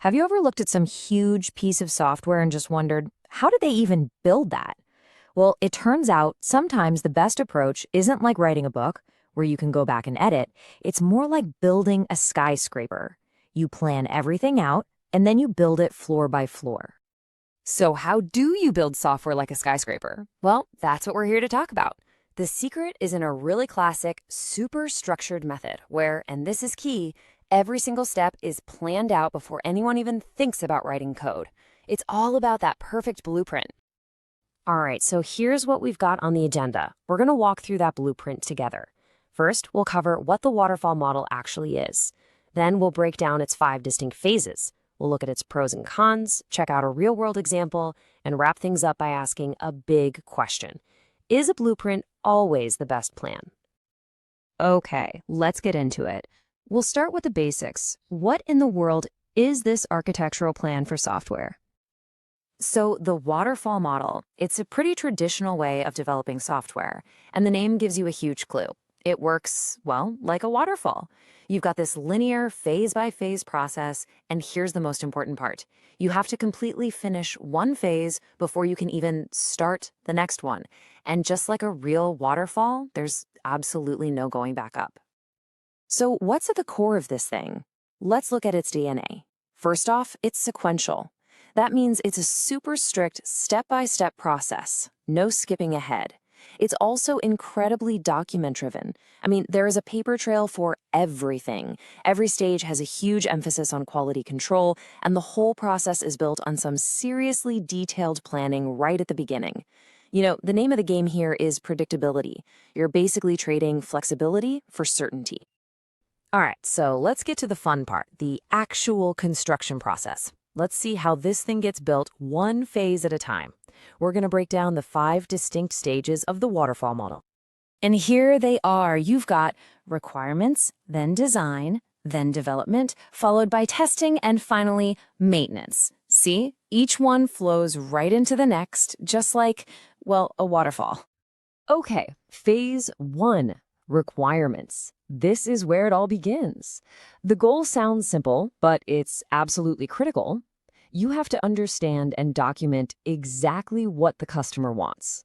Have you ever looked at some huge piece of software and just wondered, how did they even build that? Well, it turns out sometimes the best approach isn't like writing a book where you can go back and edit. It's more like building a skyscraper. You plan everything out and then you build it floor by floor. So how do you build software like a skyscraper? Well, that's what we're here to talk about. The secret is in a really classic, super structured method where, and this is key, every single step is planned out before anyone even thinks about writing code. It's all about that perfect blueprint. All right, so here's what we've got on the agenda. We're going to walk through that blueprint together. First, we'll cover what the waterfall model actually is. Then we'll break down its 5 distinct phases. We'll look at its pros and cons, check out a real-world example, and wrap things up by asking a big question. Is a blueprint always the best plan? Okay, let's get into it. We'll start with the basics. What in the world is this architectural plan for software? So the waterfall model, it's a pretty traditional way of developing software, and the name gives you a huge clue. It works, well, like a waterfall. You've got this linear phase-by-phase process, and here's the most important part. You have to completely finish one phase before you can even start the next one. And just like a real waterfall, there's absolutely no going back up. So what's at the core of this thing? Let's look at its DNA. First off, it's sequential. That means it's a super strict step-by-step process, no skipping ahead. It's also incredibly document-driven. I mean, there is a paper trail for everything. Every stage has a huge emphasis on quality control, and the whole process is built on some seriously detailed planning right at the beginning. You know, the name of the game here is predictability. You're basically trading flexibility for certainty. All right, so let's get to the fun part, the actual construction process. Let's see how this thing gets built one phase at a time. We're going to break down the 5 distinct stages of the waterfall model. And here they are. You've got requirements, then design, then development, followed by testing, and finally maintenance. See, each one flows right into the next, just like, well, a waterfall. Okay, phase 1, requirements. This is where it all begins. The goal sounds simple, but it's absolutely critical. You have to understand and document exactly what the customer wants.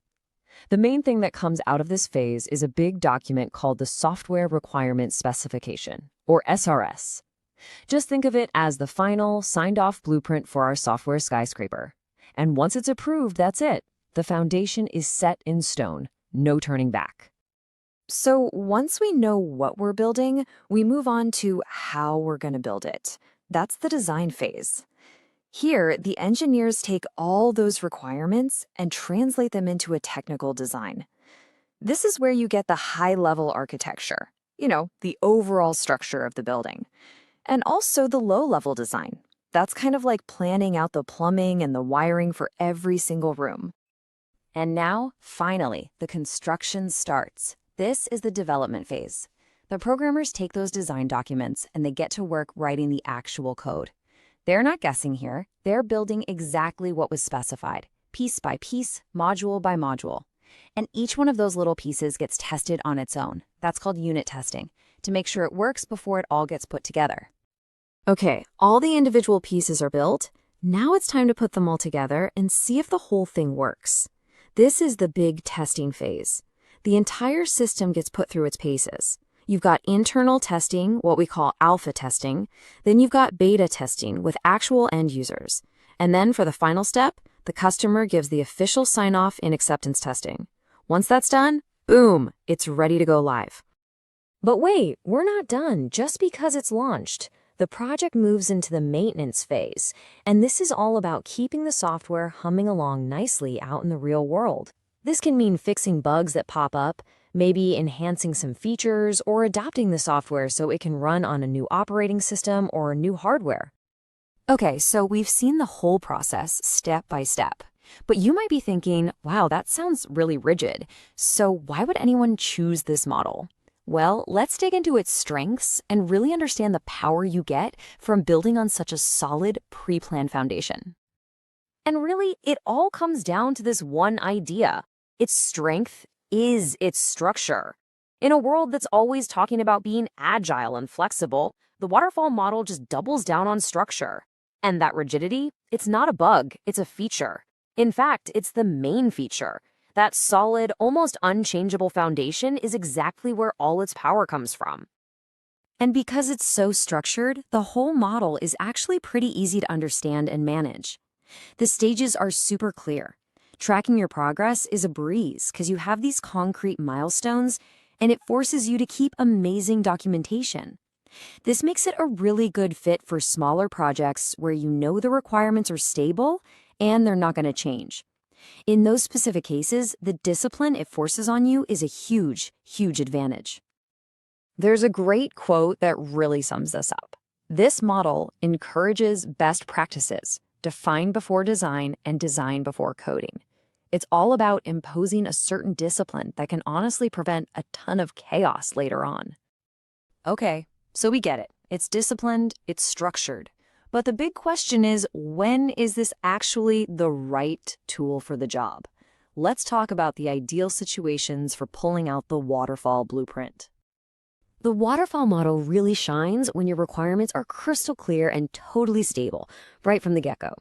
The main thing that comes out of this phase is a big document called the Software Requirement Specification, or SRS. Just think of it as the final, signed-off blueprint for our software skyscraper. And once it's approved, that's it. The foundation is set in stone, no turning back. So once we know what we're building, we move on to how we're going to build it. That's the design phase. Here, the engineers take all those requirements and translate them into a technical design. This is where you get the high-level architecture, the overall structure of the building, and also the low-level design. That's kind of like planning out the plumbing and the wiring for every single room. And now, finally, the construction starts. This is the development phase. The programmers take those design documents and they get to work writing the actual code. They're not guessing here. They're building exactly what was specified, piece by piece, module by module. And each one of those little pieces gets tested on its own. That's called unit testing, to make sure it works before it all gets put together. Okay, all the individual pieces are built. Now it's time to put them all together and see if the whole thing works. This is the big testing phase. The entire system gets put through its paces. You've got internal testing, what we call alpha testing. Then you've got beta testing with actual end users. And then for the final step, the customer gives the official sign-off in acceptance testing. Once that's done, boom, it's ready to go live. But wait, we're not done just because it's launched. The project moves into the maintenance phase, and this is all about keeping the software humming along nicely out in the real world. This can mean fixing bugs that pop up, maybe enhancing some features, or adapting the software so it can run on a new operating system or new hardware. Okay, so we've seen the whole process step by step. But you might be thinking, wow, that sounds really rigid. So why would anyone choose this model? Well, let's dig into its strengths and really understand the power you get from building on such a solid pre-planned foundation. And really, it all comes down to this one idea. Its strength is its structure. In a world that's always talking about being agile and flexible, the waterfall model just doubles down on structure. And that rigidity, it's not a bug, it's a feature. In fact, it's the main feature. That solid, almost unchangeable foundation is exactly where all its power comes from. And because it's so structured, the whole model is actually pretty easy to understand and manage. The stages are super clear. Tracking your progress is a breeze because you have these concrete milestones, and it forces you to keep amazing documentation. This makes it a really good fit for smaller projects where you know the requirements are stable and they're not going to change. In those specific cases, the discipline it forces on you is a huge, huge advantage. There's a great quote that really sums this up. This model encourages best practices, define before design and design before coding. It's all about imposing a certain discipline that can honestly prevent a ton of chaos later on. Okay, so we get it. It's disciplined, it's structured. But the big question is, when is this actually the right tool for the job? Let's talk about the ideal situations for pulling out the waterfall blueprint. The waterfall model really shines when your requirements are crystal clear and totally stable, right from the get-go.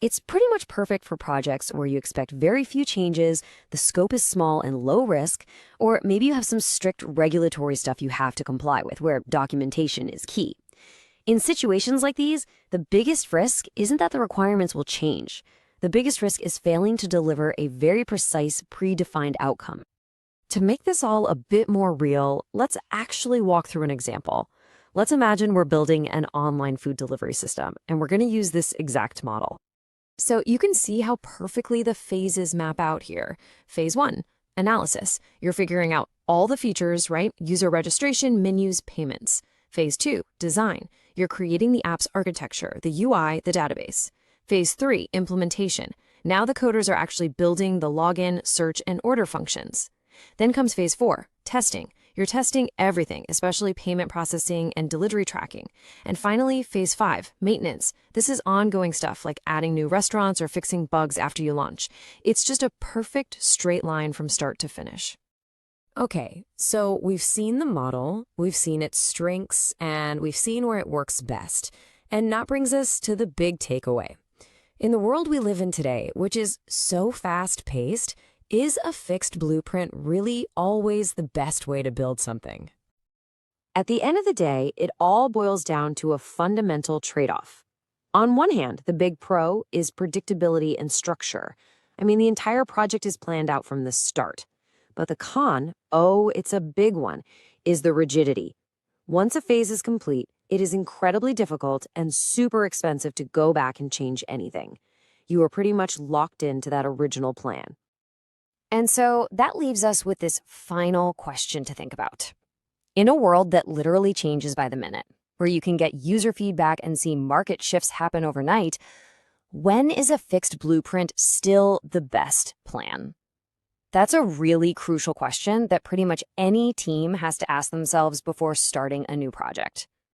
It's pretty much perfect for projects where you expect very few changes, the scope is small and low risk, or maybe you have some strict regulatory stuff you have to comply with, where documentation is key. In situations like these, the biggest risk isn't that the requirements will change. The biggest risk is failing to deliver a very precise, predefined outcome. To make this all a bit more real, let's actually walk through an example. Let's imagine we're building an online food delivery system, and we're going to use this exact model. So you can see how perfectly the phases map out here. Phase 1, analysis. You're figuring out all the features, right? User registration, menus, payments. Phase 2, design. You're creating the app's architecture, the UI, the database. Phase 3, implementation. Now the coders are actually building the login, search, and order functions. Then comes phase 4, testing. You're testing everything, especially payment processing and delivery tracking. And finally, phase 5, maintenance. This is ongoing stuff like adding new restaurants or fixing bugs after you launch. It's just a perfect straight line from start to finish. Okay, so we've seen the model, we've seen its strengths, and we've seen where it works best. And that brings us to the big takeaway. In the world we live in today, which is so fast-paced, is a fixed blueprint really always the best way to build something? At the end of the day, it all boils down to a fundamental trade-off. On one hand, the big pro is predictability and structure. I mean, the entire project is planned out from the start. But the con, oh, it's a big one, is the rigidity. Once a phase is complete, it is incredibly difficult and super expensive to go back and change anything. You are pretty much locked into that original plan. And so that leaves us with this final question to think about. In a world that literally changes by the minute, where you can get user feedback and see market shifts happen overnight, when is a fixed blueprint still the best plan? That's a really crucial question that pretty much any team has to ask themselves before starting a new project.